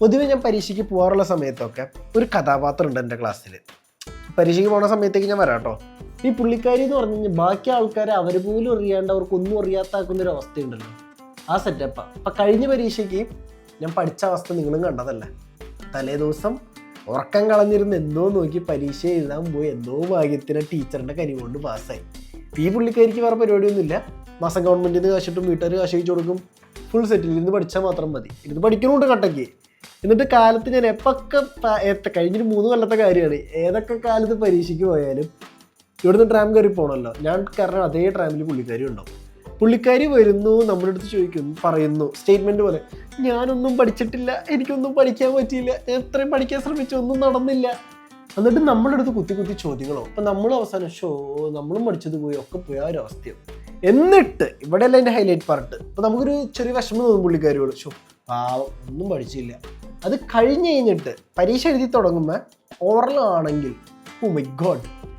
പൊതുവെ ഞാൻ പരീക്ഷയ്ക്ക് പോകാറുള്ള സമയത്തൊക്കെ ഒരു കഥാപാത്രം ഉണ്ട് എൻ്റെ ക്ലാസ്സിൽ. പരീക്ഷയ്ക്ക് പോകുന്ന സമയത്തേക്ക് ഞാൻ വരാം കേട്ടോ. ഈ പുള്ളിക്കാരി എന്ന് പറഞ്ഞു കഴിഞ്ഞാൽ ബാക്കി ആൾക്കാരെ അവർ പോലും അറിയാണ്ട് അവർക്കൊന്നും അറിയാത്താക്കുന്നൊരു അവസ്ഥയുണ്ടല്ലോ, ആ സെറ്റപ്പാണ്. അപ്പം കഴിഞ്ഞ പരീക്ഷയ്ക്ക് ഞാൻ പഠിച്ച അവസ്ഥ നിങ്ങളും കണ്ടതല്ലേ. തലേ ദിവസം ഉറക്കം കളഞ്ഞിരുന്ന് എന്തോ നോക്കി പരീക്ഷ എഴുതാൻ പോയി, എന്തോ ഭാഗ്യത്തിന് ടീച്ചറിൻ്റെ കരി കൊണ്ട് പാസ്സായി. ഈ പുള്ളിക്കാരിക്ക് വേറെ പരിപാടിയൊന്നുമില്ല. മാസം ഗവൺമെൻറ്റിൽ നിന്ന് കാശിട്ടും വീട്ടുകാർ കാശ് അയച്ചു കൊടുക്കും. ഫുൾ സെറ്റിൽ ഇരുന്ന് പഠിച്ചാൽ മാത്രം മതി. ഇരുന്ന് പഠിക്കണമുണ്ട് കട്ടയ്ക്ക്. എന്നിട്ട് കാലത്ത് ഞാൻ എപ്പൊക്കെ കഴിഞ്ഞൊരു 3 കൊല്ലത്തെ കാര്യമാണ്, ഏതൊക്കെ കാലത്ത് പരീക്ഷയ്ക്ക് പോയാലും ഇവിടുന്ന് ട്രാം കയറി പോകണമല്ലോ, ഞാൻ കാരണം അതേ ട്രാമിൽ പുള്ളിക്കാരി ഉണ്ടാവും. പുള്ളിക്കാരി വരുന്നു, നമ്മുടെ അടുത്ത് ചോദിക്കുന്നു, പറയുന്നു സ്റ്റേറ്റ്മെൻറ്റ് പോലെ, ഞാനൊന്നും പഠിച്ചിട്ടില്ല, എനിക്കൊന്നും പഠിക്കാൻ പറ്റിയില്ല, ഞാൻ എത്രയും പഠിക്കാൻ ശ്രമിച്ചു, ഒന്നും നടന്നില്ല. എന്നിട്ട് നമ്മളെടുത്ത് കുത്തി കുത്തി ചോദ്യങ്ങളോ. അപ്പം നമ്മൾ അവസാനം നമ്മളും പഠിച്ചത് പോയി, ഒക്കെ പോയി ആ ഒരു അവസ്ഥയാണ്. എന്നിട്ട് ഇവിടെയല്ല എൻ്റെ ഹൈലൈറ്റ് പാർട്ട്. അപ്പോൾ നമുക്കൊരു ചെറിയ വിഷമം തോന്നും പുള്ളിക്കാരിയോട്, പാവം ഒന്നും പഠിച്ചില്ല. അത് കഴിഞ്ഞ് കഴിഞ്ഞിട്ട് പരീക്ഷ എഴുതി തുടങ്ങുമ്പോൾ ഓറൽ ആണെങ്കിൽ ഓ മൈ ഗോഡ്